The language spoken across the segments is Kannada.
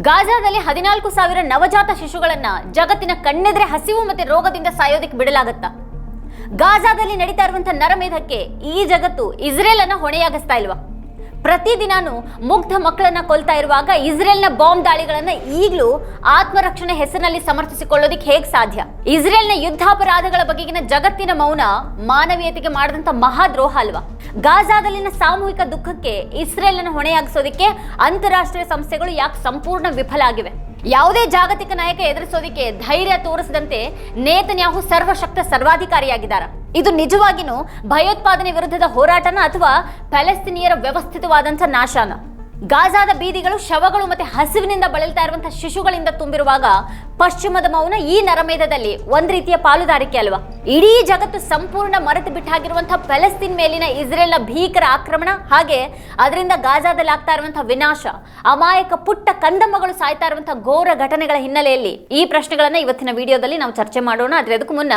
ಗಾಜಾದಲ್ಲಿ 14,000 ನವಜಾತ ಶಿಶುಗಳನ್ನ ಜಗತ್ತಿನ ಕಣ್ಣೆದ್ರೆ ಹಸಿವು ಮತ್ತೆ ರೋಗದಿಂದ ಸಾಯೋದಕ್ಕೆ ಬಿಡಲಾಗುತ್ತಾ? ಗಾಜಾದಲ್ಲಿ ನಡೀತಾ ಇರುವಂತಹ ನರಮೇಧಕ್ಕೆ ಈ ಜಗತ್ತು ಇಸ್ರೇಲ್ ಅನ್ನ ಹೊಣೆಯಾಗಿಸ್ತಾ ಇಲ್ವಾ? ಪ್ರತಿದಿನಾನು ಮುಗ್ಧ ಮಕ್ಕಳನ್ನ ಕೊಲ್ತಾ ಇರುವಾಗ ಇಸ್ರೇಲ್ನ ಬಾಂಬ್ ದಾಳಿಗಳನ್ನ ಈಗಲೂ ಆತ್ಮರಕ್ಷಣೆ ಹೆಸರಿನಲ್ಲಿ ಸಮರ್ಥಿಸಿಕೊಳ್ಳೋದಿಕ್ಕೆ ಹೇಗೆ ಸಾಧ್ಯ? ಇಸ್ರೇಲ್ನ ಯುದ್ಧಾಪರಾಧಗಳ ಬಗೆಗಿನ ಜಗತ್ತಿನ ಮೌನ ಮಾನವೀಯತೆಗೆ ಮಾಡಿದಂತ ಮಹಾದ್ರೋಹ ಅಲ್ವಾ? ಗಾಜಾದಲ್ಲಿನ ಸಾಮೂಹಿಕ ದುಃಖಕ್ಕೆ ಇಸ್ರೇಲ್ನ ಹೊಣೆಯಾಗಿಸೋದಿಕ್ಕೆ ಅಂತಾರಾಷ್ಟ್ರೀಯ ಸಂಸ್ಥೆಗಳು ಯಾಕೆ ಸಂಪೂರ್ಣ ವಿಫಲ ಆಗಿವೆ? ಯಾವುದೇ ಜಾಗತಿಕ ನಾಯಕ ಎದುರಿಸೋದಿಕ್ಕೆ ಧೈರ್ಯ ತೋರಿಸದಂತೆ ನೇತನ್ಯಾಹು ಸರ್ವಶಕ್ತ ಸರ್ವಾಧಿಕಾರಿಯಾಗಿದ್ದಾರೆ. ಇದು ನಿಜವಾಗಿಯೂ ಭಯೋತ್ಪಾದನೆ ವಿರುದ್ಧದ ಹೋರಾಟನ ಅಥವಾ ಪ್ಯಾಲೆಸ್ತೀನಿಯರ ವ್ಯವಸ್ಥಿತವಾದಂಥ ನಾಶನ? ಗಾಜಾದ ಬೀದಿಗಳು ಶವಗಳು ಮತ್ತೆ ಹಸಿವಿನಿಂದ ಬಳಲ್ತಾ ಇರುವಂತಹ ಶಿಶುಗಳಿಂದ ತುಂಬಿರುವಾಗ ಪಶ್ಚಿಮದ ಮೌನ ಈ ನರಮೇಧದಲ್ಲಿ ಒಂದ್ ರೀತಿಯ ಪಾಲುದಾರಿಕೆ ಅಲ್ವಾ? ಇಡೀ ಜಗತ್ತು ಸಂಪೂರ್ಣ ಮರೆತು ಬಿಟ್ಟಾಗಿರುವಂತಹ ಪ್ಯಾಲೆಸ್ತೀನ್ ಮೇಲಿನ ಇಸ್ರೇಲ್ನ ಭೀಕರ ಆಕ್ರಮಣ, ಹಾಗೆ ಅದರಿಂದ ಗಾಜಾದಲ್ಲಿ ಆಗ್ತಾ ಇರುವಂತಹ ವಿನಾಶ, ಅಮಾಯಕ ಪುಟ್ಟ ಕಂದಮ್ಮಗಳು ಸಾಯ್ತಾ ಇರುವಂತಹ ಘೋರ ಘಟನೆಗಳ ಹಿನ್ನೆಲೆಯಲ್ಲಿ ಈ ಪ್ರಶ್ನೆಗಳನ್ನ ಇವತ್ತಿನ ವಿಡಿಯೋದಲ್ಲಿ ನಾವು ಚರ್ಚೆ ಮಾಡೋಣ. ಆದ್ರೆ ಅದಕ್ಕೂ ಮುನ್ನ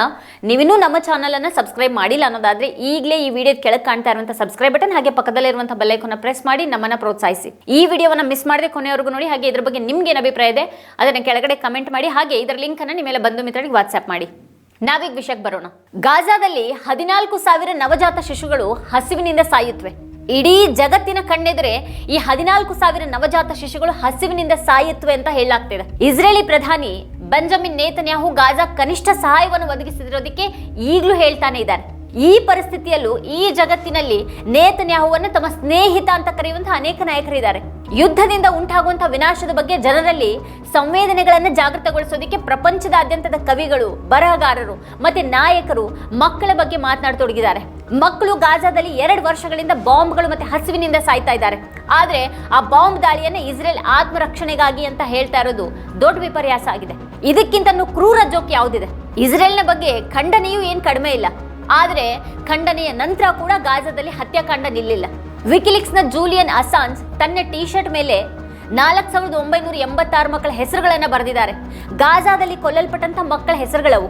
ನೀವಿನ್ನೂ ನಮ್ಮ ಚಾನಲ್ ಅನ್ನ ಸಬ್ಸ್ಕ್ರೈಬ್ ಮಾಡಿಲ್ಲ ಅನ್ನೋದಾದ್ರೆ ಈಗಲೇ ಈ ವಿಡಿಯೋ ಕೆಳಗೆ ಕಾಣ್ತಾ ಇರುವಂತಹ ಸಬ್ಸ್ಕ್ರೈಬ್ ಬಟನ್ ಹಾಗೆ ಪಕ್ಕದಲ್ಲಿರುವಂತಹ ಬೆಲ್ ಐಕಾನ್ ಪ್ರೆಸ್ ಮಾಡಿ ನಮ್ಮನ್ನ ಪ್ರೋತ್ಸಾಹಿಸಿ. ಈ ವಿಡಿಯೋವನ್ನ ಮಿಸ್ ಮಾಡದೆ ಕೊನೆಯವರೆಗೂ ನೋಡಿ. ಹಾಗೆ ಇದ್ರ ಬಗ್ಗೆ ನಿಮ್ಗೆ ಏನು ಅಭಿಪ್ರಾಯ ಇದೆ ಅದನ್ನ ಕೆಳಗಡೆ ಕಮೆಂಟ್ ಮಾಡಿ. ಹಾಗೆ ಇದರ ಲಿಂಕ್ ಅನ್ನ ನಿಮ್ಮೆಲ್ಲ ಬಂಧು ಮಿತ್ರರಿಗೆ ವಾಟ್ಸ್ಆಪ್ ಮಾಡಿ. ನಾವೀಗ ವಿಷಯಕ್ಕೆ ಬರೋಣ. ಗಾಜಾದಲ್ಲಿ 14,000 ನವಜಾತ ಶಿಶುಗಳು ಹಸಿವಿನಿಂದ ಸಾಯುತ್ತವೆ. ಇಡೀ ಜಗತ್ತಿನ ಕಣ್ಣೆದುರೆ ಈ 14,000 ನವಜಾತ ಶಿಶುಗಳು ಹಸಿವಿನಿಂದ ಸಾಯುತ್ತವೆ ಅಂತ ಹೇಳಲಾಗ್ತಿದೆ. ಇಸ್ರೇಲಿ ಪ್ರಧಾನಿ ಬೆಂಜಮಿನ್ ನೇತನ್ಯಾಹು ಗಾಜಾ ಕನಿಷ್ಠ ಸಹಾಯವನ್ನು ಒದಗಿಸಿರೋದಕ್ಕೆ ಈಗಲೂ ಹೇಳ್ತಾನೆ ಇದ್ದಾರೆ. ಈ ಪರಿಸ್ಥಿತಿಯಲ್ಲೂ ಈ ಜಗತ್ತಿನಲ್ಲಿ ನೇತನ್ಯಾಹುವನ್ನು ತಮ್ಮ ಸ್ನೇಹಿತ ಅಂತ ಕರೆಯುವಂತಹ ಅನೇಕ ನಾಯಕರಿದ್ದಾರೆ. ಯುದ್ಧದಿಂದ ಉಂಟಾಗುವಂತಹ ವಿನಾಶದ ಬಗ್ಗೆ ಜನರಲ್ಲಿ ಸಂವೇದನೆಗಳನ್ನು ಜಾಗೃತಗೊಳಿಸೋದಕ್ಕೆ ಪ್ರಪಂಚದಾದ್ಯಂತದ ಕವಿಗಳು, ಬರಹಗಾರರು ಮತ್ತೆ ನಾಯಕರು ಮಕ್ಕಳ ಬಗ್ಗೆ ಮಾತನಾಡತೊಡಗಿದ್ದಾರೆ. ಮಕ್ಕಳು ಗಾಜಾದಲ್ಲಿ 2 ವರ್ಷಗಳಿಂದ ಬಾಂಬ್ಗಳು ಮತ್ತೆ ಹಸಿವಿನಿಂದ ಸಾಯ್ತಾ ಇದ್ದಾರೆ. ಆದ್ರೆ ಆ ಬಾಂಬ್ ದಾಳಿಯನ್ನ ಇಸ್ರೇಲ್ ಆತ್ಮರಕ್ಷಣೆಗಾಗಿ ಅಂತ ಹೇಳ್ತಾ ಇರೋದು ದೊಡ್ಡ ವಿಪರ್ಯಾಸ ಆಗಿದೆ. ಇದಕ್ಕಿಂತನೂ ಕ್ರೂರ ಜೋಕ್ ಯಾವುದಿದೆ? ಇಸ್ರೇಲ್ನ ಬಗ್ಗೆ ಖಂಡನೆಯೂ ಏನ್ ಕಡಿಮೆ ಇಲ್ಲ. ಆದ್ರೆ ಖಂಡನೆಯ ನಂತರ ಕೂಡ ಗಾಜಾದಲ್ಲಿ ಹತ್ಯಾಕಾಂಡ ನಿಲ್ಲಿಲ್ಲ. ವಿಕಿಲಿಕ್ಸ್ನ ಜೂಲಿಯನ್ ಅಸಾಂಜ್ ತನ್ನ ಟಿ ಶರ್ಟ್ ಮೇಲೆ 4,986 ಮಕ್ಕಳ ಹೆಸರುಗಳನ್ನ ಬರೆದಿದ್ದಾರೆ. ಗಾಜಾದಲ್ಲಿ ಕೊಲ್ಲಲ್ಪಟ್ಟಂತ ಮಕ್ಕಳ ಹೆಸರುಗಳವು.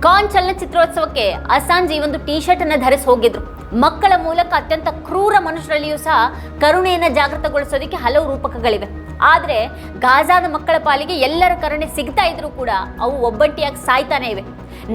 ಕಾನ್ ಚಲನಚಿತ್ರೋತ್ಸವಕ್ಕೆ ಅಸಾಂಜ್ ಈ ಒಂದು ಟಿ ಶರ್ಟ್ ಅನ್ನ ಧರಿಸಿ ಹೋಗಿದ್ರು. ಮಕ್ಕಳ ಮೂಲಕ ಅತ್ಯಂತ ಕ್ರೂರ ಮನುಷ್ಯರಲ್ಲಿಯೂ ಸಹ ಕರುಣೆಯನ್ನ ಜಾಗೃತಗೊಳಿಸೋದಕ್ಕೆ ಹಲವು ರೂಪಕಗಳಿವೆ. ಆದ್ರೆ ಗಾಜಾದ ಮಕ್ಕಳ ಪಾಲಿಗೆ ಎಲ್ಲರ ಕರುಣೆ ಸಿಗ್ತಾ ಇದ್ರೂ ಕೂಡ ಅವು ಒಬ್ಬಂಟಿಯಾಗಿ ಸಾಯ್ತಾನೆ ಇವೆ.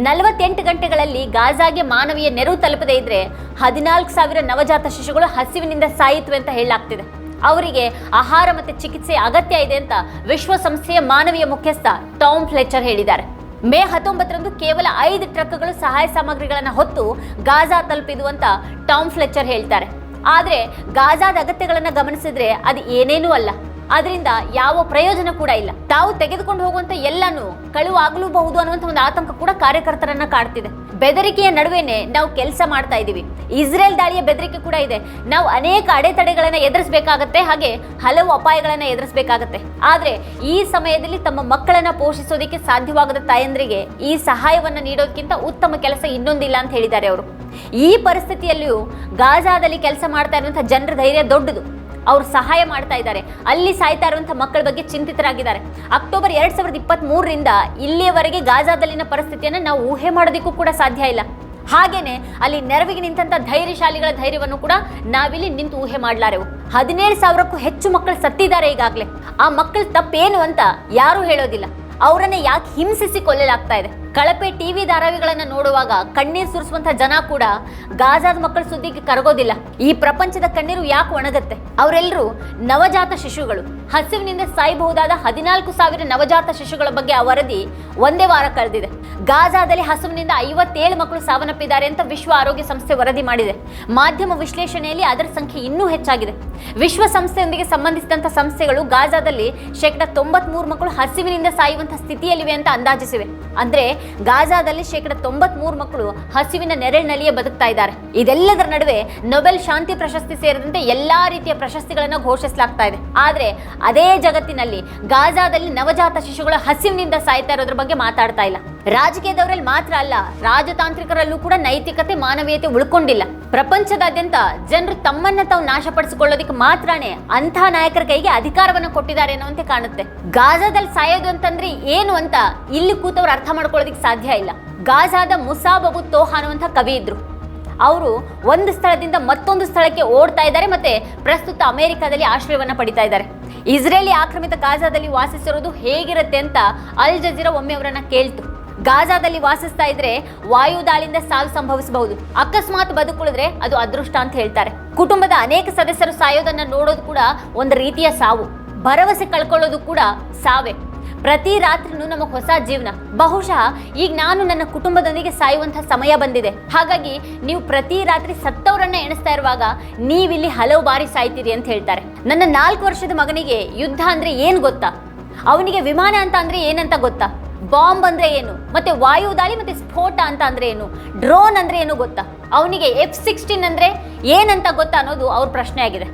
48 ಗಂಟೆಗಳಲ್ಲಿ ಗಾಜಾಗೆ ಮಾನವೀಯ ನೆರವು ತಲುಪದೇ ಇದ್ರೆ 14,000 ನವಜಾತ ಶಿಶುಗಳು ಹಸಿವಿನಿಂದ ಸಾಯಿತ್ವೆ ಅಂತ ಹೇಳಲಾಗ್ತಿದೆ. ಅವರಿಗೆ ಆಹಾರ ಮತ್ತೆ ಚಿಕಿತ್ಸೆ ಅಗತ್ಯ ಇದೆ ಅಂತ ವಿಶ್ವಸಂಸ್ಥೆಯ ಮಾನವೀಯ ಮುಖ್ಯಸ್ಥ ಟಾಮ್ ಫ್ಲೆಚರ್ ಹೇಳಿದ್ದಾರೆ. ಮೇ 19ರಂದು ಕೇವಲ 5 ಟ್ರಕ್ಗಳು ಸಹಾಯ ಸಾಮಗ್ರಿಗಳನ್ನು ಹೊತ್ತು ಗಾಜಾ ತಲುಪಿದು ಅಂತ ಟಾಮ್ ಫ್ಲೆಚರ್ ಹೇಳ್ತಾರೆ. ಆದ್ರೆ ಗಾಜಾದ ಅಗತ್ಯಗಳನ್ನ ಗಮನಿಸಿದ್ರೆ ಅದು ಏನೇನೂ ಅಲ್ಲ. ಅದರಿಂದ ಯಾವ ಪ್ರಯೋಜನ ಕೂಡ ಇಲ್ಲ. ತಾವು ತೆಗೆದುಕೊಂಡು ಹೋಗುವಂತ ಎಲ್ಲಾನು ಕಳುವು ಆಗಲೂಬಹುದು ಅನ್ನುವಂಥ ಒಂದು ಆತಂಕ ಕೂಡ ಕಾರ್ಯಕರ್ತರನ್ನ ಕಾಡ್ತಿದೆ. ಬೆದರಿಕೆಯ ನಡುವೆನೆ ನಾವು ಕೆಲಸ ಮಾಡ್ತಾ ಇದೀವಿ. ಇಸ್ರೇಲ್ ದಾಳಿಯ ಬೆದರಿಕೆ ಕೂಡ ಇದೆ. ನಾವು ಅನೇಕ ಅಡೆತಡೆಗಳನ್ನ ಎದುರಿಸಬೇಕಾಗತ್ತೆ, ಹಾಗೆ ಹಲವು ಅಪಾಯಗಳನ್ನ ಎದುರಿಸಬೇಕಾಗತ್ತೆ. ಆದ್ರೆ ಈ ಸಮಯದಲ್ಲಿ ತಮ್ಮ ಮಕ್ಕಳನ್ನ ಪೋಷಿಸೋದಕ್ಕೆ ಸಾಧ್ಯವಾಗದ ತಾಯಂದ್ರಿಗೆ ಈ ಸಹಾಯವನ್ನ ನೀಡೋದಕ್ಕಿಂತ ಉತ್ತಮ ಕೆಲಸ ಇನ್ನೊಂದಿಲ್ಲ ಅಂತ ಹೇಳಿದ್ದಾರೆ ಅವರು. ಈ ಪರಿಸ್ಥಿತಿಯಲ್ಲಿಯೂ ಗಾಜಾದಲ್ಲಿ ಕೆಲಸ ಮಾಡ್ತಾ ಇರುವಂತಹ ಜನರ ಧೈರ್ಯ ದೊಡ್ಡದು. ಅವ್ರು ಸಹಾಯ ಮಾಡ್ತಾ ಇದ್ದಾರೆ. ಅಲ್ಲಿ ಸಾಯ್ತಾ ಇರುವಂತಹ ಮಕ್ಕಳ ಬಗ್ಗೆ ಚಿಂತಿತರಾಗಿದ್ದಾರೆ. ಅಕ್ಟೋಬರ್ 2023ರಿಂದ ಇಲ್ಲಿಯವರೆಗೆ ಗಾಜಾದಲ್ಲಿನ ಪರಿಸ್ಥಿತಿಯನ್ನು ನಾವು ಊಹೆ ಮಾಡೋದಕ್ಕೂ ಕೂಡ ಸಾಧ್ಯ ಇಲ್ಲ. ಹಾಗೇನೆ ಅಲ್ಲಿ ನೆರವಿಗೆ ನಿಂತಹ ಧೈರ್ಯಶಾಲಿಗಳ ಧೈರ್ಯವನ್ನು ಕೂಡ ನಾವಿಲ್ಲಿ ನಿಂತು ಊಹೆ ಮಾಡಲಾರೆವು. 17,000ಕ್ಕೂ ಹೆಚ್ಚು ಮಕ್ಕಳು ಸತ್ತಿದ್ದಾರೆ ಈಗಾಗಲೇ. ಆ ಮಕ್ಕಳ ತಪ್ಪೇನು ಅಂತ ಯಾರೂ ಹೇಳೋದಿಲ್ಲ. ಅವರನ್ನ ಯಾಕೆ ಹಿಂಸಿಸಿ ಕೊಲ್ಲಲಾಗ್ತಾ ಇದೆ? ಕಳಪೆ ಟಿವಿ ಧಾರಾವಾಹಿಗಳನ್ನ ನೋಡುವಾಗ ಕಣ್ಣೀರು ಸುರಿಸುವಂತಹ ಜನ ಕೂಡ ಗಾಜಾದ ಮಕ್ಕಳ ಸುದ್ದಿಗೆ ಕರಗೋದಿಲ್ಲ. ಈ ಪ್ರಪಂಚದ ಕಣ್ಣೀರು ಯಾಕೆ ಒಣಗತ್ತೆ? ಅವರೆಲ್ಲರೂ ನವಜಾತ ಶಿಶುಗಳು. ಹಸಿವಿನಿಂದ ಸಾಯಬಹುದಾದ 14,000 ನವಜಾತ ಶಿಶುಗಳ ಬಗ್ಗೆ ಆ ವರದಿ ಒಂದೇ ವಾರ ಕಳೆದಿದೆ. ಗಾಜಾದಲ್ಲಿ ಹಸಿವಿನಿಂದ 57 ಮಕ್ಕಳು ಸಾವನ್ನಪ್ಪಿದ್ದಾರೆ ಅಂತ ವಿಶ್ವ ಆರೋಗ್ಯ ಸಂಸ್ಥೆ ವರದಿ ಮಾಡಿದೆ. ಮಾಧ್ಯಮ ವಿಶ್ಲೇಷಣೆಯಲ್ಲಿ ಅದರ ಸಂಖ್ಯೆ ಇನ್ನೂ ಹೆಚ್ಚಾಗಿದೆ. ವಿಶ್ವಸಂಸ್ಥೆಯೊಂದಿಗೆ ಸಂಬಂಧಿಸಿದಂತ ಸಂಸ್ಥೆಗಳು ಗಾಜಾದಲ್ಲಿ 93% ಮಕ್ಕಳು ಹಸಿವಿನಿಂದ ಸಾಯುವಂತಹ ಸ್ಥಿತಿಯಲ್ಲಿವೆ ಅಂತ ಅಂದಾಜಿಸಿವೆ. ಅಂದ್ರೆ ಗಾಜಾದಲ್ಲಿ 93% ಮಕ್ಕಳು ಹಸಿವಿನ ನೆರಳಿನಲ್ಲಿಯೇ ಬದುಕ್ತಾ ಇದ್ದಾರೆ. ಇದೆಲ್ಲದರ ನಡುವೆ ನೊಬೆಲ್ ಶಾಂತಿ ಪ್ರಶಸ್ತಿ ಸೇರಿದಂತೆ ಎಲ್ಲಾ ರೀತಿಯ ಪ್ರಶಸ್ತಿಗಳನ್ನು ಘೋಷಿಸಲಾಗ್ತಾ ಇದೆ. ಆದ್ರೆ ಅದೇ ಜಗತ್ತಿನಲ್ಲಿ ಗಾಜಾದಲ್ಲಿ ನವಜಾತ ಶಿಶುಗಳ ಹಸಿವಿನಿಂದ ಸಾಯ್ತಾ ಇರೋದ್ರ ಬಗ್ಗೆ ಮಾತಾಡ್ತಾ ಇಲ್ಲ. ರಾಜಕೀಯದವರಲ್ಲಿ ಮಾತ್ರ ಅಲ್ಲ, ರಾಜತಾಂತ್ರಿಕರಲ್ಲೂ ಕೂಡ ನೈತಿಕತೆ, ಮಾನವೀಯತೆ ಉಳ್ಕೊಂಡಿಲ್ಲ. ಪ್ರಪಂಚದಾದ್ಯಂತ ಜನರು ತಮ್ಮನ್ನ ತಾವು ನಾಶಪಡಿಸಿಕೊಳ್ಳೋದಕ್ಕೆ ಮಾತ್ರನೇ ಅಂಥ ನಾಯಕರ ಕೈಗೆ ಅಧಿಕಾರವನ್ನು ಕೊಟ್ಟಿದ್ದಾರೆ ಅನ್ನುವಂತೆ ಕಾಣುತ್ತೆ. ಗಾಜಾದಲ್ಲಿ ಸಾಯೋದು ಅಂತಂದ್ರೆ ಏನು ಅಂತ ಇಲ್ಲಿ ಕೂತವ್ರು ಅರ್ಥ ಮಾಡ್ಕೊಳ್ಳೋದಕ್ಕೆ ಸಾಧ್ಯ ಇಲ್ಲ. ಗಾಜಾದ ಮುಸಾಬ್ ಅಬು ತೋಹಾ ಅನ್ನುವಂಥ ಕವಿ ಇದ್ರು. ಅವರು ಒಂದು ಸ್ಥಳದಿಂದ ಮತ್ತೊಂದು ಸ್ಥಳಕ್ಕೆ ಓಡ್ತಾ ಇದ್ದಾರೆ ಮತ್ತೆ ಪ್ರಸ್ತುತ ಅಮೆರಿಕಾದಲ್ಲಿ ಆಶ್ರಯವನ್ನ ಪಡಿತಾ ಇದ್ದಾರೆ. ಇಸ್ರೇಲಿ ಆಕ್ರಮಿತ ಗಾಜಾದಲ್ಲಿ ವಾಸಿಸಿರೋದು ಹೇಗಿರುತ್ತೆ ಅಂತ ಅಲ್ ಜಜೀರಾ ಒಮ್ಮೆ ಅವರನ್ನ ಕೇಳ್ತು. ಗಾಜಾದಲ್ಲಿ ವಾಸಿಸ್ತಾ ಇದ್ರೆ ವಾಯು ದಾಳಿಯಿಂದ ಸಾವು ಸಂಭವಿಸಬಹುದು, ಅಕಸ್ಮಾತ್ ಬದುಕುಳಿದ್ರೆ ಅದು ಅದೃಷ್ಟ ಅಂತ ಹೇಳ್ತಾರೆ. ಕುಟುಂಬದ ಅನೇಕ ಸದಸ್ಯರು ಸಾಯೋದನ್ನ ನೋಡೋದು ಕೂಡ ಒಂದು ರೀತಿಯ ಸಾವು, ಭರವಸೆ ಕಳ್ಕೊಳ್ಳೋದು ಕೂಡ ಸಾವೇ. ಪ್ರತಿ ರಾತ್ರಿನೂ ನಮಗೆ ಹೊಸ ಜೀವನ. ಬಹುಶಃ ಈಗ ನಾನು ನನ್ನ ಕುಟುಂಬದೊಂದಿಗೆ ಸಾಯುವಂತಹ ಸಮಯ ಬಂದಿದೆ. ಹಾಗಾಗಿ ನೀವು ಪ್ರತಿ ರಾತ್ರಿ ಸತ್ತವರನ್ನ ಎಣಿಸ್ತಾ ಇರುವಾಗ ನೀವಿಲ್ಲಿ ಹಲವು ಬಾರಿ ಸಾಯ್ತೀರಿ ಅಂತ ಹೇಳ್ತಾರೆ. ನನ್ನ 4 ವರ್ಷದ ಮಗನಿಗೆ ಯುದ್ಧ ಅಂದ್ರೆ ಏನು ಗೊತ್ತಾ? ಅವನಿಗೆ ವಿಮಾನ ಅಂತ ಅಂದ್ರೆ ಏನಂತ ಗೊತ್ತಾ? ಬಾಂಬ್ ಅಂದ್ರೆ ಏನು, ಮತ್ತೆ ವಾಯು ದಾಳಿ ಮತ್ತೆ ಸ್ಫೋಟ ಅಂತ ಅಂದ್ರೆ ಏನು, ಡ್ರೋನ್ ಅಂದ್ರೆ ಏನು ಗೊತ್ತಾ? ಅವನಿಗೆ F-16 ಅಂದ್ರೆ ಏನಂತ ಗೊತ್ತಾ ಅನ್ನೋದು ಅವ್ರ ಪ್ರಶ್ನೆ ಆಗಿದೆ.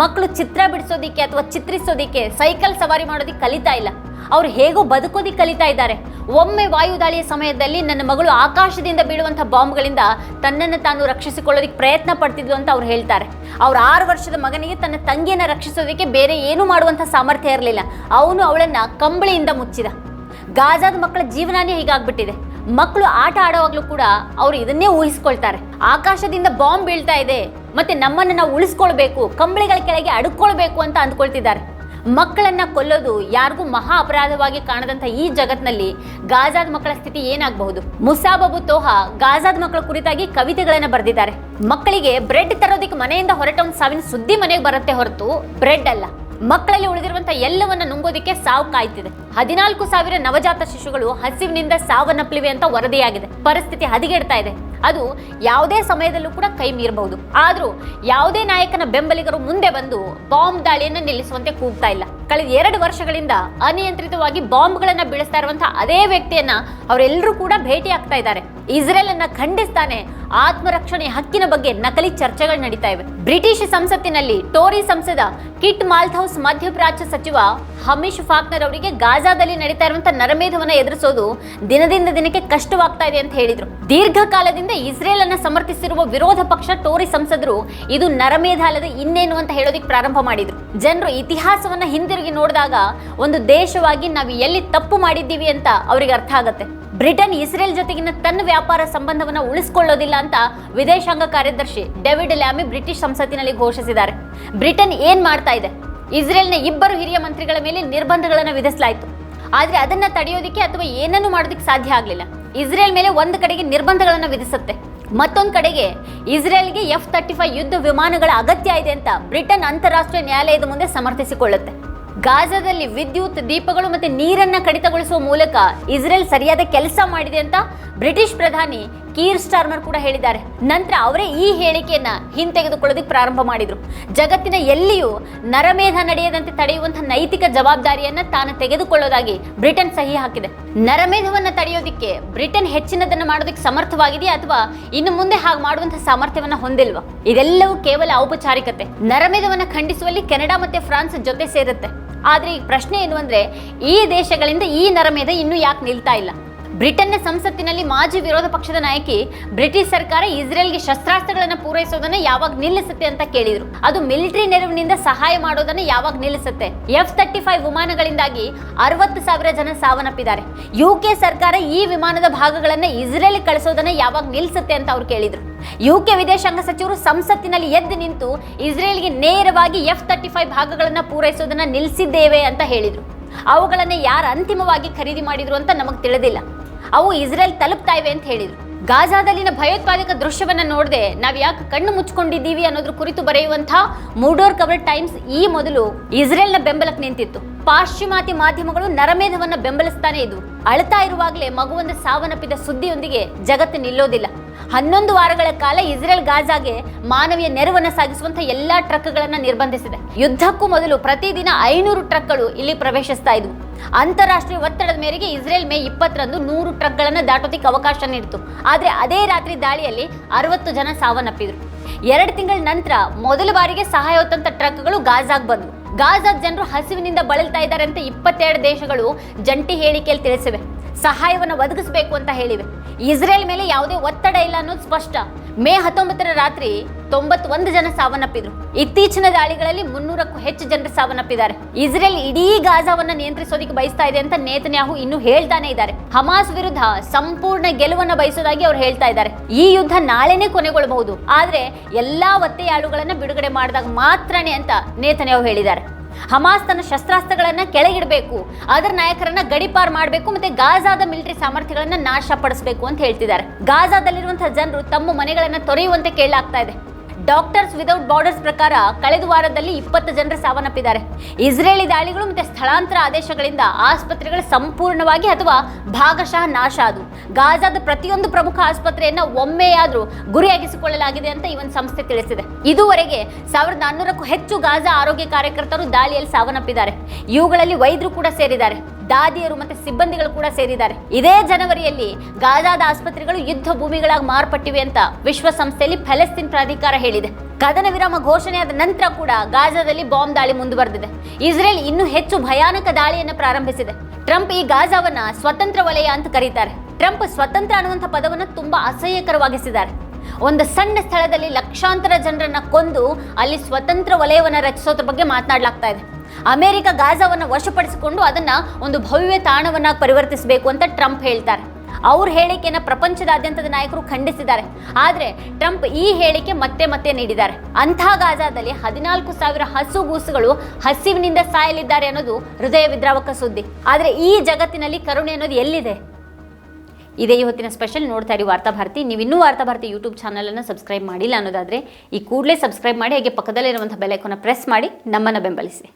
ಮಕ್ಕಳು ಚಿತ್ರ ಬಿಡಿಸೋದಿಕ್ಕೆ ಅಥವಾ ಚಿತ್ರಿಸೋದಿಕ್ಕೆ, ಸೈಕಲ್ ಸವಾರಿ ಮಾಡೋದಿಕ್ಕೆ ಕಲಿತಾ ಇಲ್ಲ, ಅವ್ರು ಹೇಗೋ ಬದುಕೋದಿಕ್ಕೆ ಕಲಿತಾ ಇದ್ದಾರೆ. ಒಮ್ಮೆ ವಾಯು ದಾಳಿಯ ಸಮಯದಲ್ಲಿ ನನ್ನ ಮಗಳು ಆಕಾಶದಿಂದ ಬೀಳುವಂಥ ಬಾಂಬ್ಗಳಿಂದ ತನ್ನನ್ನು ತಾನು ರಕ್ಷಿಸಿಕೊಳ್ಳೋದಿಕ್ಕೆ ಪ್ರಯತ್ನ ಪಡ್ತಿದ್ಲು ಅಂತ ಅವ್ರು ಹೇಳ್ತಾರೆ. ಅವ್ರ 6 ವರ್ಷದ ಮಗನಿಗೆ ತನ್ನ ತಂಗಿಯನ್ನ ರಕ್ಷಿಸೋದಕ್ಕೆ ಬೇರೆ ಏನು ಮಾಡುವಂಥ ಸಾಮರ್ಥ್ಯ ಇರಲಿಲ್ಲ. ಅವನು ಅವಳನ್ನ ಕಂಬಳಿಯಿಂದ ಮುಚ್ಚಿದ. ಗಾಜಾದ ಮಕ್ಕಳ ಜೀವನನೇ ಹೀಗಾಗ್ಬಿಟ್ಟಿದೆ. ಮಕ್ಕಳು ಆಟ ಆಡುವಾಗ್ಲೂ ಕೂಡ ಅವ್ರು ಇದನ್ನೇ ಊಹಿಸ್ಕೊಳ್ತಾರೆ, ಆಕಾಶದಿಂದ ಬಾಂಬ್ ಬೀಳ್ತಾ ಇದೆ ಮತ್ತೆ ನಮ್ಮನ್ನು ನಾವು ಉಳಿಸ್ಕೊಳ್ಬೇಕು, ಕಂಬಳಿಗಳ ಕೆಳಗೆ ಅಡುಕೊಳ್ಬೇಕು ಅಂತ ಅಂದ್ಕೊಳ್ತಿದ್ದಾರೆ. ಮಕ್ಕಳನ್ನ ಕೊಲ್ಲೋದು ಯಾರಿಗೂ ಮಹಾ ಅಪರಾಧವಾಗಿ ಕಾಣದಂತ ಈ ಜಗತ್ನಲ್ಲಿ ಗಾಜಾದ ಮಕ್ಕಳ ಸ್ಥಿತಿ ಏನಾಗಬಹುದು? ಮುಸಾಬ್ ಅಬು ತೋಹಾ ಗಾಜಾದ ಮಕ್ಕಳ ಕುರಿತಾಗಿ ಕವಿತೆಗಳನ್ನ ಬರೆದಿದ್ದಾರೆ. ಮಕ್ಕಳಿಗೆ ಬ್ರೆಡ್ ತರೋದಿಕ್ಕೆ ಮನೆಯಿಂದ ಹೊರಟವನ್ ಸಾವಿನ ಸುದ್ದಿ ಮನೆಗೆ ಬರುತ್ತೆ ಹೊರತು ಬ್ರೆಡ್ ಅಲ್ಲ. ಮಕ್ಕಳಲ್ಲಿ ಉಳಿದಿರುವಂತಹ ಎಲ್ಲವನ್ನ ನುಂಗೋದಿಕ್ಕೆ ಸಾವು ಕಾಯ್ತಿದೆ. 14,000 ನವಜಾತ ಶಿಶುಗಳು ಹಸಿವಿನಿಂದ ಸಾವನ್ನಪ್ಪಲಿವೆ ಅಂತ ವರದಿಯಾಗಿದೆ. ಪರಿಸ್ಥಿತಿ ಹದಗೆಡ್ತಾ ಇದೆ. ಅದು ಯಾವುದೇ ಸಮಯದಲ್ಲೂ ಕೂಡ ಕೈ ಮೀರಬಹುದು. ಆದ್ರೂ ಯಾವುದೇ ನಾಯಕನ ಬೆಂಬಲಿಗರು ಮುಂದೆ ಬಂದು ಬಾಂಬ್ ದಾಳಿಯನ್ನು ನಿಲ್ಲಿಸುವಂತೆ ಕೂಗ್ತಾ ಇಲ್ಲ. ಕಳೆದ 2 ವರ್ಷಗಳಿಂದ ಅನಿಯಂತ್ರಿತವಾಗಿ ಬಾಂಬ್ಗಳನ್ನ ಬೀಳಿಸ್ತಾ ಇರುವಂತಹ ಅದೇ ವ್ಯಕ್ತಿಯನ್ನ ಅವರೆಲ್ಲರೂ ಕೂಡ ಭೇಟಿ ಆಗ್ತಾ ಇದ್ದಾರೆ. ಇಸ್ರೇಲ್ ಅನ್ನ ಖಂಡಿಸ್ತಾನೆ ಆತ್ಮರಕ್ಷಣೆ ಹಕ್ಕಿನ ಬಗ್ಗೆ ನಕಲಿ ಚರ್ಚೆಗಳು ನಡೀತಾ ಇವೆ. ಬ್ರಿಟಿಷ್ ಸಂಸತ್ತಿನಲ್ಲಿ ಟೋರಿ ಸಂಸದ ಕಿಟ್ ಮಾಲ್ಥೌಸ್ ಮಧ್ಯಪ್ರಾಚ್ಯ ಸಚಿವ ಹಮೀಶ್ ಫಾಕ್ನರ್ ಅವರಿಗೆ ಗಾಜಾದಲ್ಲಿ ನಡೀತಾ ಇರುವಂತಹ ನರಮೇಧವನ್ನ ಎದುರಿಸೋದು ದಿನದಿಂದ ದಿನಕ್ಕೆ ಕಷ್ಟವಾಗ್ತಾ ಇದೆ ಅಂತ ಹೇಳಿದ್ರು. ದೀರ್ಘಕಾಲದಿಂದ ಇಸ್ರೇಲ್ ಅನ್ನ ಸಮರ್ಥಿಸಿರುವ ವಿರೋಧ ಪಕ್ಷ ಟೋರಿ ಸಂಸದರು ಇದು ನರಮೇಧ ಅಲ್ಲದೆ ಇನ್ನೇನು ಅಂತ ಹೇಳೋದಿಕ್ಕೆ ಪ್ರಾರಂಭ ಮಾಡಿದ್ರು. ಜನರು ಇತಿಹಾಸವನ್ನ ಹಿಂದಿರುಗಿ ನೋಡಿದಾಗ ಒಂದು ದೇಶವಾಗಿ ನಾವು ಎಲ್ಲಿ ತಪ್ಪು ಮಾಡಿದ್ದೀವಿ ಅಂತ ಅವರಿಗೆ ಅರ್ಥ ಆಗುತ್ತೆ. ಬ್ರಿಟನ್ ಇಸ್ರೇಲ್ ಜೊತೆಗಿನ ತನ್ನ ವ್ಯಾಪಾರ ಸಂಬಂಧವನ್ನ ಉಳಿಸಿಕೊಳ್ಳೋದಿಲ್ಲ ಅಂತ ವಿದೇಶಾಂಗ ಕಾರ್ಯದರ್ಶಿ ಡೇವಿಡ್ ಲ್ಯಾಮಿ ಬ್ರಿಟಿಷ್ ಸಂಸತ್ತಿನಲ್ಲಿ ಘೋಷಿಸಿದ್ದಾರೆ. ಬ್ರಿಟನ್ ಏನ್ ಮಾಡ್ತಾ ಇದೆ? ಇಸ್ರೇಲ್ನ 2 ಹಿರಿಯ ಮಂತ್ರಿಗಳ ಮೇಲೆ ನಿರ್ಬಂಧಗಳನ್ನು ವಿಧಿಸಲಾಯಿತು. ಆದ್ರೆ ಅದನ್ನ ತಡೆಯೋದಿಕ್ಕೆ ಅಥವಾ ಏನನ್ನು ಮಾಡೋದಿಕ್ಕೆ ಸಾಧ್ಯ ಆಗಲಿಲ್ಲ. ಇಸ್ರೇಲ್ ಮೇಲೆ ಒಂದು ಕಡೆಗೆ ನಿರ್ಬಂಧಗಳನ್ನು ವಿಧಿಸುತ್ತೆ, ಮತ್ತೊಂದು ಕಡೆಗೆ ಇಸ್ರೇಲ್ಗೆ F-35 ಯುದ್ಧ ವಿಮಾನಗಳ ಅಗತ್ಯ ಇದೆ ಅಂತ ಬ್ರಿಟನ್ ಅಂತಾರಾಷ್ಟ್ರೀಯ ನ್ಯಾಯಾಲಯದ ಮುಂದೆ ಸಮರ್ಥಿಸಿಕೊಳ್ಳುತ್ತೆ. ಗಾಜಾದಲ್ಲಿ ವಿದ್ಯುತ್, ದೀಪಗಳು ಮತ್ತೆ ನೀರನ್ನ ಕಡಿತಗೊಳಿಸುವ ಮೂಲಕ ಇಸ್ರೇಲ್ ಸರಿಯಾದ ಕೆಲಸ ಮಾಡಿದೆ ಅಂತ ಬ್ರಿಟಿಷ್ ಪ್ರಧಾನಿ ಕೀರ್ ಸ್ಟಾರ್ಮರ್ ಕೂಡ ಹೇಳಿದ್ದಾರೆ. ನಂತರ ಅವರೇ ಈ ಹೇಳಿಕೆಯನ್ನ ಹಿಂತೆಗೆದುಕೊಳ್ಳೋದಕ್ಕೆ ಪ್ರಾರಂಭ ಮಾಡಿದ್ರು. ಜಗತ್ತಿನ ಎಲ್ಲಿಯೂ ನರಮೇಧ ನಡೆಯದಂತೆ ತಡೆಯುವಂತಹ ನೈತಿಕ ಜವಾಬ್ದಾರಿಯನ್ನ ತಾನು ತೆಗೆದುಕೊಳ್ಳೋದಾಗಿ ಬ್ರಿಟನ್ ಸಹಿ ಹಾಕಿದೆ. ನರಮೇಧವನ್ನ ತಡೆಯೋದಿಕ್ಕೆ ಬ್ರಿಟನ್ ಹೆಚ್ಚಿನದನ್ನ ಮಾಡೋದಕ್ಕೆ ಸಮರ್ಥವಾಗಿದೆಯಾ ಅಥವಾ ಇನ್ನು ಮುಂದೆ ಹಾಗೆ ಮಾಡುವಂತಹ ಸಾಮರ್ಥ್ಯವನ್ನ ಹೊಂದಿಲ್ವಾ? ಇದೆಲ್ಲವೂ ಕೇವಲ ಔಪಚಾರಿಕತೆ. ನರಮೇಧವನ್ನ ಖಂಡಿಸುವಲ್ಲಿ ಕೆನಡಾ ಮತ್ತೆ ಫ್ರಾನ್ಸ್ ಜೊತೆ ಸೇರುತ್ತೆ. ಆದ್ರೆ ಈ ಪ್ರಶ್ನೆ ಏನು ಅಂದ್ರೆ, ಈ ದೇಶಗಳಿಂದ ಈ ನರಮೇಧ ಇನ್ನೂ ಯಾಕೆ ನಿಲ್ತಾ ಇಲ್ಲ? ಬ್ರಿಟನ್ನ ಸಂಸತ್ತಿನಲ್ಲಿ ಮಾಜಿ ವಿರೋಧ ಪಕ್ಷದ ನಾಯಕಿ ಬ್ರಿಟಿಷ್ ಸರ್ಕಾರ ಇಸ್ರೇಲ್ಗೆ ಶಸ್ತ್ರಾಸ್ತ್ರಗಳನ್ನು ಪೂರೈಸೋದನ್ನ ಯಾವಾಗ ನಿಲ್ಲಿಸುತ್ತೆ ಅಂತ ಕೇಳಿದ್ರು. ಅದು ಮಿಲಿಟರಿ ನೆರವಿನಿಂದ ಸಹಾಯ ಮಾಡೋದನ್ನ ಯಾವಾಗ ನಿಲ್ಲಿಸುತ್ತೆ? F-35 ವಿಮಾನಗಳಿಂದಾಗಿ 60,000 ಜನ ಸಾವನ್ನಪ್ಪಿದ್ದಾರೆ. UK ಸರ್ಕಾರ ಈ ವಿಮಾನದ ಭಾಗಗಳನ್ನ ಇಸ್ರೇಲ್ ಕಳಿಸೋದನ್ನ ಯಾವಾಗ ನಿಲ್ಲಿಸುತ್ತೆ ಅಂತ ಅವ್ರು ಕೇಳಿದ್ರು. UK ವಿದೇಶಾಂಗ ಸಚಿವರು ಸಂಸತ್ತಿನಲ್ಲಿ ಎದ್ದು ನಿಂತು ಇಸ್ರೇಲ್ಗೆ ನೇರವಾಗಿ F-35 ಭಾಗಗಳನ್ನ ಪೂರೈಸೋದನ್ನ ನಿಲ್ಲಿಸಿದ್ದೇವೆ ಅಂತ ಹೇಳಿದ್ರು. ಅವುಗಳನ್ನ ಯಾರು ಅಂತಿಮವಾಗಿ ಖರೀದಿ ಮಾಡಿದ್ರು ಅಂತ ನಮಗೆ ತಿಳಿದಿಲ್ಲ. ಅವು ಇಸ್ರೇಲ್ ತಲುಪ್ತಾ ಇವೆ ಅಂತ ಹೇಳಿದ್ರು. ಗಾಜಾದಲ್ಲಿನ ಭಯೋತ್ಪಾದಕ ದೃಶ್ಯವನ್ನ ನೋಡದೆ ನಾವು ಯಾಕೆ ಕಣ್ಣು ಮುಚ್ಕೊಂಡಿದ್ದೀವಿ ಅನ್ನೋದ್ರ ಕುರಿತು ಬರೆಯುವಂತಹ ಮೂಡೋರ್ ಕವರ್ ಟೈಮ್ಸ್ ಈ ಮೊದಲು ಇಸ್ರೇಲ್ನ ಬೆಂಬಲಕ್ಕೆ ನಿಂತಿತ್ತು. ಪಾಶ್ಚಿಮಾತ್ಯ ಮಾಧ್ಯಮಗಳು ನರಮೇಧವನ್ನ ಬೆಂಬಲಿಸ್ತಾನೆ ಇದ್ವು. ಅಳ್ತಾ ಇರುವಾಗಲೇ ಮಗುವೊಂದು ಸಾವನ್ನಪ್ಪಿದ ಸುದ್ದಿಯೊಂದಿಗೆ ಜಗತ್ತು ನಿಲ್ಲೋದಿಲ್ಲ. 11 ವಾರಗಳ ಕಾಲ ಇಸ್ರೇಲ್ ಗಾಜಾಗೆ ಮಾನವೀಯ ನೆರವನ್ನ ಸಾಗಿಸುವಂತ ಎಲ್ಲಾ ಟ್ರಕ್ಗಳನ್ನ ನಿರ್ಬಂಧಿಸಿದೆ. ಯುದ್ಧಕ್ಕೂ ಮೊದಲು ಪ್ರತಿದಿನ 500 ಟ್ರಕ್ಗಳು ಇಲ್ಲಿ ಪ್ರವೇಶಿಸ್ತಾ ಇದ್ವು. ಅಂತಾರಾಷ್ಟ್ರೀಯ ಒತ್ತಡದ ಮೇರೆಗೆ ಇಸ್ರೇಲ್ ಮೇ 20ರಂದು 100 ಟ್ರಕ್ಗಳನ್ನ ದಾಟೋದಕ್ಕೆ ಅವಕಾಶ ನೀಡಿತು. ಆದ್ರೆ ಅದೇ ರಾತ್ರಿ ದಾಳಿಯಲ್ಲಿ 60 ಜನ ಸಾವನ್ನಪ್ಪಿದ್ರು. 2 ತಿಂಗಳ ನಂತರ ಮೊದಲ ಬಾರಿಗೆ ಸಹಾಯ ಹೊತ್ತಂತ ಟ್ರಕ್ಗಳು ಗಾಜಾಗ್ ಬಂದ್ವು. ಗಾಜಾದ ಜನರು ಹಸಿವಿನಿಂದ ಬಳಲ್ತಾ ಇದ್ದಾರೆ ಅಂತ 22 ದೇಶಗಳು ಜಂಟಿ ಹೇಳಿಕೆಯಲ್ಲಿ ತಿಳಿಸಿವೆ. ಸಹಾಯವನ್ನು ಒದಗಿಸಬೇಕು ಅಂತ ಹೇಳಿವೆ. ಇಸ್ರೇಲ್ ಮೇಲೆ ಯಾವುದೇ ಒತ್ತಡ ಇಲ್ಲ ಅನ್ನೋದು ಸ್ಪಷ್ಟ. ಮೇ 19ರ ರಾತ್ರಿ 91 ಜನ ಸಾವನ್ನಪ್ಪಿದ್ರು. ಇತ್ತೀಚಿನ ದಾಳಿಗಳಲ್ಲಿ 300ಕ್ಕೂ ಹೆಚ್ಚು ಜನರು ಸಾವನ್ನಪ್ಪಿದ್ದಾರೆ. ಇಸ್ರೇಲ್ ಇಡೀ ಗಾಜಾವನ್ನ ನಿಯಂತ್ರಿಸೋದಕ್ಕೆ ಬಯಸ್ತಾ ಇದೆ ಅಂತ ನೇತನ್ಯಾಹು ಇನ್ನೂ ಹೇಳ್ತಾನೆ ಇದ್ದಾರೆ. ಹಮಾಸ್ ವಿರುದ್ಧ ಸಂಪೂರ್ಣ ಗೆಲುವನ್ನ ಬಯಸೋದಾಗಿ ಅವ್ರು ಹೇಳ್ತಾ ಇದ್ದಾರೆ. ಈ ಯುದ್ಧ ನಾಳೆನೇ ಕೊನೆಗೊಳ್ಳಬಹುದು, ಆದ್ರೆ ಎಲ್ಲಾ ಒತ್ತೆಯಾಳುಗಳನ್ನ ಬಿಡುಗಡೆ ಮಾಡಿದಾಗ ಮಾತ್ರನೇ ಅಂತ ನೇತನ್ಯಾಹು ಹೇಳಿದ್ದಾರೆ. ಹಮಾಸ್ ತನ್ನ ಶಸ್ತ್ರಾಸ್ತ್ರಗಳನ್ನ ಕೆಳಗಿಡಬೇಕು, ಅದರ ನಾಯಕರನ್ನ ಗಡಿಪಾರ್ ಮಾಡಬೇಕು, ಮತ್ತೆ ಗಾಜಾದ ಮಿಲಿಟರಿ ಸಾಮರ್ಥ್ಯಗಳನ್ನ ನಾಶಪಡಿಸಬೇಕು ಅಂತ ಹೇಳ್ತಿದ್ದಾರೆ. ಗಾಜಾದಲ್ಲಿರುವಂತಹ ಜನರು ತಮ್ಮ ಮನೆಗಳನ್ನ ತೊರೆಯುವಂತೆ ಕೇಳಲಾಗ್ತಾ ಇದೆ. ಡಾಕ್ಟರ್ಸ್ ವಿದೌಟ್ ಬಾರ್ಡರ್ಸ್ ಪ್ರಕಾರ ಕಳೆದ ವಾರದಲ್ಲಿ 20 ಜನರು ಸಾವನ್ನಪ್ಪಿದ್ದಾರೆ. ಇಸ್ರೇಲಿ ದಾಳಿಗಳು ಮತ್ತು ಸ್ಥಳಾಂತರ ಆದೇಶಗಳಿಂದ ಆಸ್ಪತ್ರೆಗಳು ಸಂಪೂರ್ಣವಾಗಿ ಅಥವಾ ಭಾಗಶಃ ನಾಶ ಆದವು. ಗಾಜಾದ ಪ್ರತಿಯೊಂದು ಪ್ರಮುಖ ಆಸ್ಪತ್ರೆಯನ್ನ ಒಮ್ಮೆಯಾದ್ರೂ ಗುರಿಯಾಗಿಸಿಕೊಳ್ಳಲಾಗಿದೆ ಅಂತ ಈ ಒಂದು ಸಂಸ್ಥೆ ತಿಳಿಸಿದೆ. ಇದುವರೆಗೆ 1400ಕ್ಕೂ ಹೆಚ್ಚು ಗಾಜಾ ಆರೋಗ್ಯ ಕಾರ್ಯಕರ್ತರು ದಾಳಿಯಲ್ಲಿ ಸಾವನ್ನಪ್ಪಿದ್ದಾರೆ. ಇವುಗಳಲ್ಲಿ ವೈದ್ಯರು ಕೂಡ ಸೇರಿದ್ದಾರೆ, ದಾದಿಯರು ಮತ್ತು ಸಿಬ್ಬಂದಿಗಳು ಕೂಡ ಸೇರಿದ್ದಾರೆ. ಇದೇ ಜನವರಿಯಲ್ಲಿ ಗಾಜಾದ ಆಸ್ಪತ್ರೆಗಳು ಯುದ್ಧ ಭೂಮಿಗಳಾಗಿ ಮಾರ್ಪಟ್ಟಿವೆ ಅಂತ ವಿಶ್ವಸಂಸ್ಥೆಯಲ್ಲಿ ಪ್ಯಾಲೆಸ್ತೈನ್ ಪ್ರಾಧಿಕಾರ ಹೇಳಿದೆ. ಕದನ ವಿರಾಮ ಘೋಷಣೆಯಾದ ನಂತರ ಕೂಡ ಗಾಜಾದಲ್ಲಿ ಬಾಂಬ್ ದಾಳಿ ಮುಂದುವರೆದಿದೆ. ಇಸ್ರೇಲ್ ಇನ್ನೂ ಹೆಚ್ಚು ಭಯಾನಕ ದಾಳಿಯನ್ನು ಪ್ರಾರಂಭಿಸಿದೆ. ಟ್ರಂಪ್ ಈ ಗಾಜಾವನ್ನ ಸ್ವತಂತ್ರ ವಲಯ ಅಂತ ಕರೀತಾರೆ. ಟ್ರಂಪ್ ಸ್ವತಂತ್ರ ಅನ್ನುವಂಥ ಪದವನ್ನು ತುಂಬಾ ಅಸಹ್ಯಕರವಾಗಿಸಿದ್ದಾರೆ. ಒಂದು ಸಣ್ಣ ಸ್ಥಳದಲ್ಲಿ ಲಕ್ಷಾಂತರ ಜನರನ್ನ ಕೊಂದು ಅಲ್ಲಿ ಸ್ವತಂತ್ರ ವಲಯವನ್ನು ರಚಿಸೋದ್ರ ಬಗ್ಗೆ ಮಾತನಾಡಲಾಗ್ತಾ ಇದೆ. ಅಮೆರಿಕ ಗಾಜಾವನ್ನು ವಶಪಡಿಸಿಕೊಂಡು ಅದನ್ನ ಒಂದು ಭವ್ಯ ತಾಣವನ್ನಾಗಿ ಪರಿವರ್ತಿಸಬೇಕು ಅಂತ ಟ್ರಂಪ್ ಹೇಳ್ತಾರೆ. ಅವ್ರ ಹೇಳಿಕೆಯನ್ನು ಪ್ರಪಂಚದಾದ್ಯಂತದ ನಾಯಕರು ಖಂಡಿಸಿದ್ದಾರೆ. ಆದರೆ ಟ್ರಂಪ್ ಈ ಹೇಳಿಕೆ ಮತ್ತೆ ನೀಡಿದ್ದಾರೆ. ಅಂತಹ ಗಾಜಾದಲ್ಲಿ 14,000 ಹಸುಗೂಸುಗಳು ಹಸಿವಿನಿಂದ ಸಾಯಲಿದ್ದಾರೆ ಅನ್ನೋದು ಹೃದಯ ವಿದ್ರಾವಕ ಸುದ್ದಿ. ಆದರೆ ಈ ಜಗತ್ತಿನಲ್ಲಿ ಕರುಣೆ ಅನ್ನೋದು ಎಲ್ಲಿದೆ? ಇದೇ ಇವತ್ತಿನ ಸ್ಪೆಷಲ್. ನೋಡ್ತಾ ಇರಿ ವಾರ್ತಾಭಾರತಿ. ನೀವು ಇನ್ನೂ ವಾರ್ತಾಭಾರತಿ ಯೂಟ್ಯೂಬ್ ಚಾನಲನ್ನು ಸಬ್ಸ್ಕ್ರೈಬ್ ಮಾಡಿಲ್ಲ ಅನ್ನೋದಾದರೆ ಈ ಕೂಡಲೇ ಸಬ್ಸ್ಕ್ರೈಬ್ ಮಾಡಿ, ಹಾಗೆ ಪಕ್ಕದಲ್ಲಿರುವಂಥ ಬೆಲ್ ಐಕಾನ್ನ ಪ್ರೆಸ್ ಮಾಡಿ ನಮ್ಮನ್ನು ಬೆಂಬಲಿಸಿ.